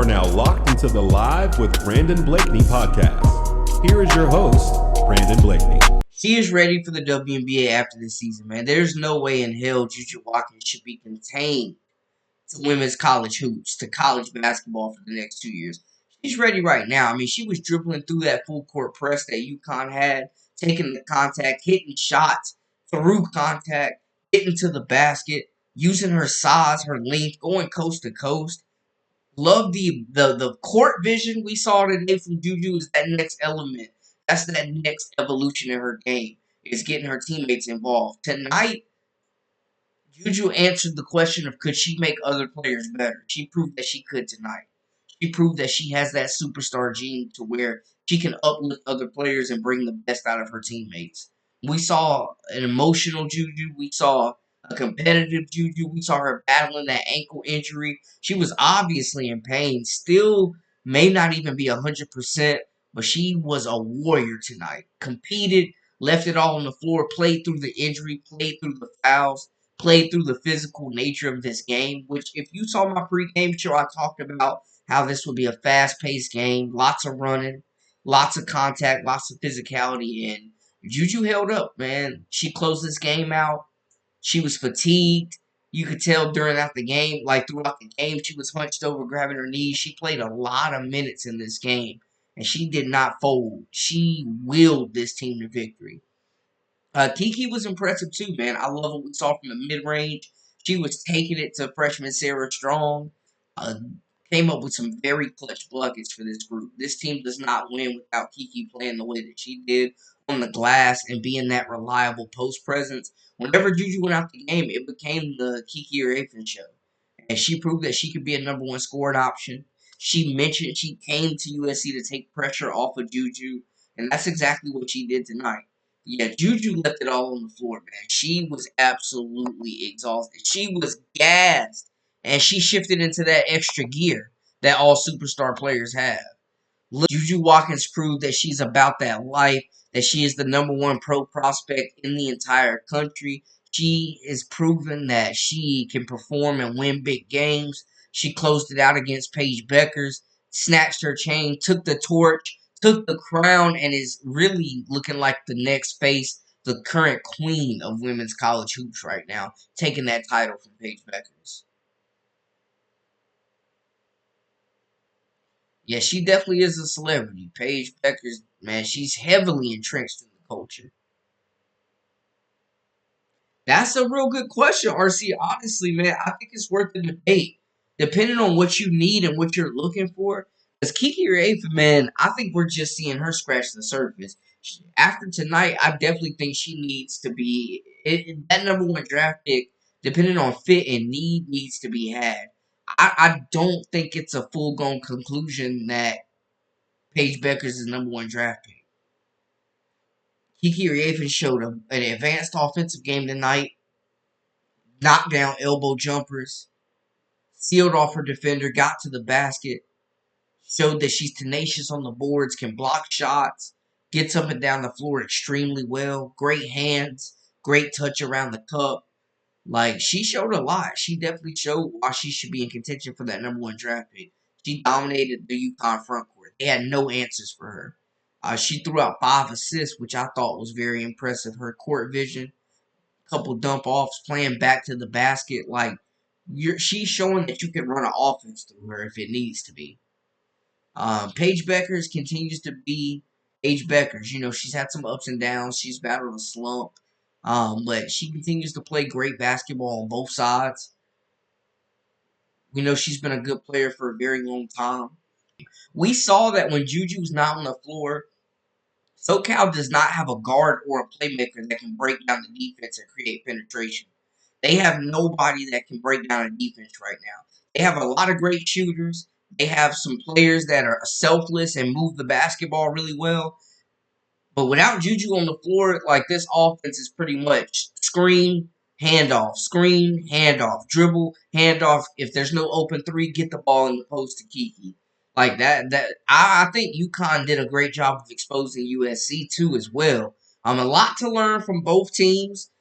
are now locked into the Live with Brandon Blakeney podcast. Here is your host, Brandon Blakeney. She is ready for the WNBA after this season, man. There's no way in hell JuJu Watkins should be contained to women's college hoops, to college basketball for the next 2 years. She's ready right now. I mean, she was dribbling through that full court press that UConn had, taking the contact, hitting shots through contact, getting to the basket, using her size, her length, going coast to coast. Love the court vision we saw today from JuJu is that next element. That's that next evolution in her game. Is getting her teammates involved. Tonight, JuJu answered the question of could she make other players better. She proved that she could tonight. She proved that she has that superstar gene to where she can uplift other players and bring the best out of her teammates. We saw an emotional JuJu. We saw a competitive JuJu. We saw her battling that ankle injury. She was obviously in pain. Still may not even be 100%, but she was a warrior tonight. Competed, left it all on the floor, played through the injury, played through the fouls, played through the physical nature of this game, which if you saw my pregame show, I talked about how this would be a fast-paced game, lots of running, lots of contact, lots of physicality, and JuJu held up, man. She closed this game out. She was fatigued. You could tell throughout the game, she was hunched over, grabbing her knees. She played a lot of minutes in this game, and she did not fold. She willed this team to victory. Kiki was impressive too, man. I love what we saw from the mid-range. She was taking it to freshman Sarah Strong. Came up with some very clutch buckets for this group. This team does not win without Kiki playing the way that she did on the glass and being that reliable post presence. Whenever JuJu went out the game, it became the Kiki Iriafen show. And she proved that she could be a number one scoring option. She mentioned she came to USC to take pressure off of JuJu, and that's exactly what she did tonight. Yeah, JuJu left it all on the floor, man. She was absolutely exhausted. She was gassed. And she shifted into that extra gear that all superstar players have. JuJu Watkins proved that she's about that life, that she is the number one pro prospect in the entire country. She is proven that she can perform and win big games. She closed it out against Paige Bueckers, snatched her chain, took the torch, took the crown, and is really looking like the next face, the current queen of women's college hoops right now, taking that title from Paige Bueckers. Yeah, she definitely is a celebrity. Paige Bueckers, man, she's heavily entrenched in the culture. That's a real good question, RC. Honestly, man, I think it's worth the debate. Depending on what you need and what you're looking for. Because Kiki Iriafen, man, I think we're just seeing her scratch the surface. After tonight, I definitely think she needs to be that number one draft pick, depending on fit and need, needs to be had. I don't think it's a full-blown conclusion that Paige Bueckers is the number one draft pick. Kiki Iriafen showed an advanced offensive game tonight, knocked down elbow jumpers, sealed off her defender, got to the basket, showed that she's tenacious on the boards, can block shots, gets up and down the floor extremely well, great hands, great touch around the cup. Like, she showed a lot. She definitely showed why she should be in contention for that number one draft pick. She dominated the UConn front court. They had no answers for her. She threw out 5 assists, which I thought was very impressive. Her court vision, couple dump offs, playing back to the basket. Like, she's showing that you can run an offense through her if it needs to be. Paige Bueckers continues to be Paige Bueckers. You know, she's had some ups and downs. She's battled a slump. But she continues to play great basketball on both sides. We know she's been a good player for a very long time. We saw that when JuJu's not on the floor, SoCal does not have a guard or a playmaker that can break down the defense and create penetration. They have nobody that can break down a defense right now. They have a lot of great shooters. They have some players that are selfless and move the basketball really well. But without JuJu on the floor, like, this offense is pretty much screen, handoff, dribble, handoff. If there's no open three, get the ball in the post to Kiki. Like that. I think UConn did a great job of exposing USC too as well. A lot to learn from both teams.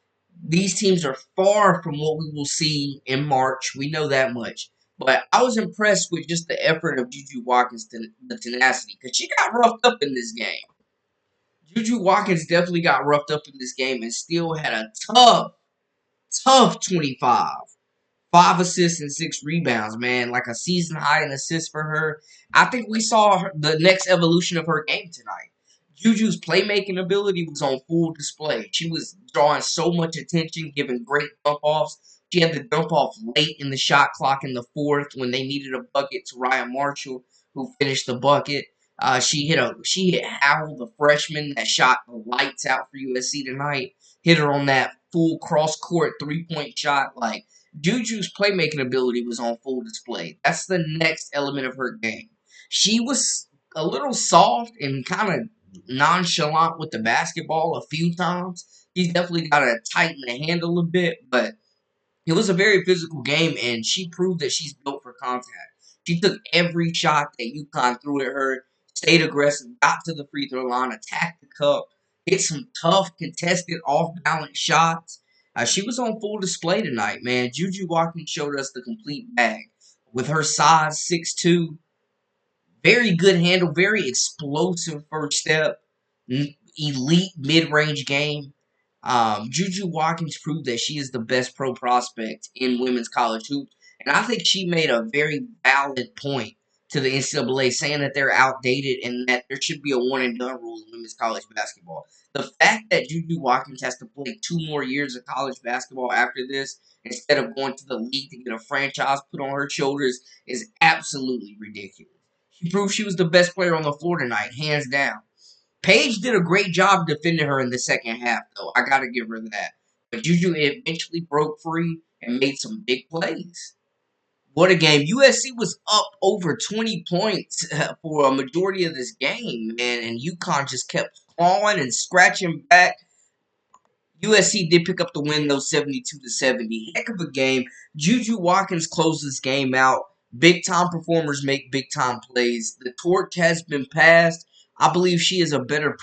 These teams are far from what we will see in March. We know that much. But I was impressed with just the effort of JuJu Watkins, the tenacity, because she got roughed up in this game. JuJu Watkins definitely got roughed up in this game and still had a tough 25. 5 assists and 6 rebounds, man. Like a season high in assists for her. I think we saw the next evolution of her game tonight. Juju's playmaking ability was on full display. She was drawing so much attention, giving great dump offs. She had the dump off late in the shot clock in the fourth when they needed a bucket to Ryan Marshall, who finished the bucket. She hit Howell, the freshman, that shot the lights out for USC tonight. Hit her on that full cross court 3-point shot. Like, Juju's playmaking ability was on full display. That's the next element of her game. She was a little soft and kind of nonchalant with the basketball a few times. He's definitely got to tighten the handle a bit, but it was a very physical game, and she proved that she's built for contact. She took every shot that UConn threw at her, stayed aggressive, got to the free throw line, attacked the cup, hit some tough, contested, off-balance shots. She was on full display tonight, man. JuJu Watkins showed us the complete bag. With her size, 6'2", very good handle, very explosive first step, elite mid-range game. JuJu Watkins proved that she is the best pro prospect in women's college hoops, and I think she made a very valid point to the NCAA, saying that they're outdated and that there should be a one and done rule in women's college basketball. The fact that JuJu Watkins has to play 2 more years of college basketball after this instead of going to the league to get a franchise put on her shoulders is absolutely ridiculous. She proved she was the best player on the floor tonight, hands down. Paige did a great job defending her in the second half, though. I got to give her that. But JuJu eventually broke free and made some big plays. What a game. USC was up over 20 points for a majority of this game, man, and UConn just kept clawing and scratching back. USC did pick up the win, though, 72-70. Heck of a game. JuJu Watkins closed this game out. Big-time performers make big-time plays. The torch has been passed. I believe she is a better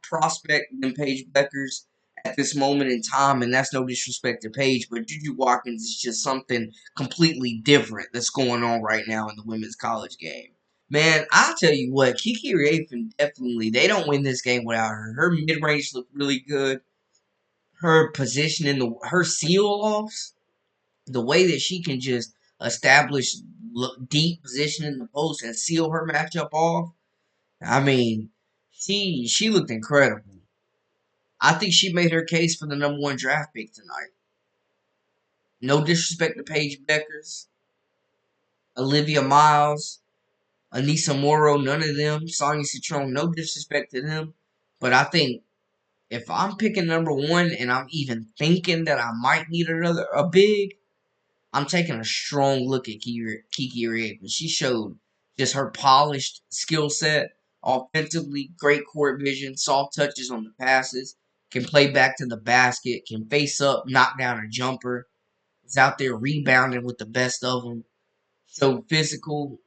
prospect than Paige Bueckers at this moment in time, and that's no disrespect to Paige, but JuJu Watkins is just something completely different that's going on right now in the women's college game. Man, I'll tell you what, Kiki Iriafen definitely, they don't win this game without her. Her mid-range looked really good. Her position in her seal-offs, the way that she can just establish deep position in the post and seal her matchup off. I mean, she looked incredible. I think she made her case for the #1 draft pick tonight. No disrespect to Paige Bueckers, Olivia Miles, Anissa Morrow, none of them. Sonia Citron, no disrespect to them. But I think if I'm picking #1 and I'm even thinking that I might need a big, I'm taking a strong look at Kiki Iriafen. She showed just her polished skill set, offensively, great court vision, soft touches on the passes, can play back to the basket, can face up, knock down a jumper, is out there rebounding with the best of them. Showed physical,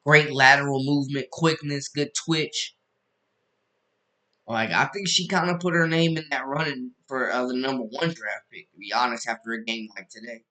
great lateral movement, quickness, good twitch. Like, I think she kind of put her name in that running for the #1 draft pick, to be honest, after a game like today.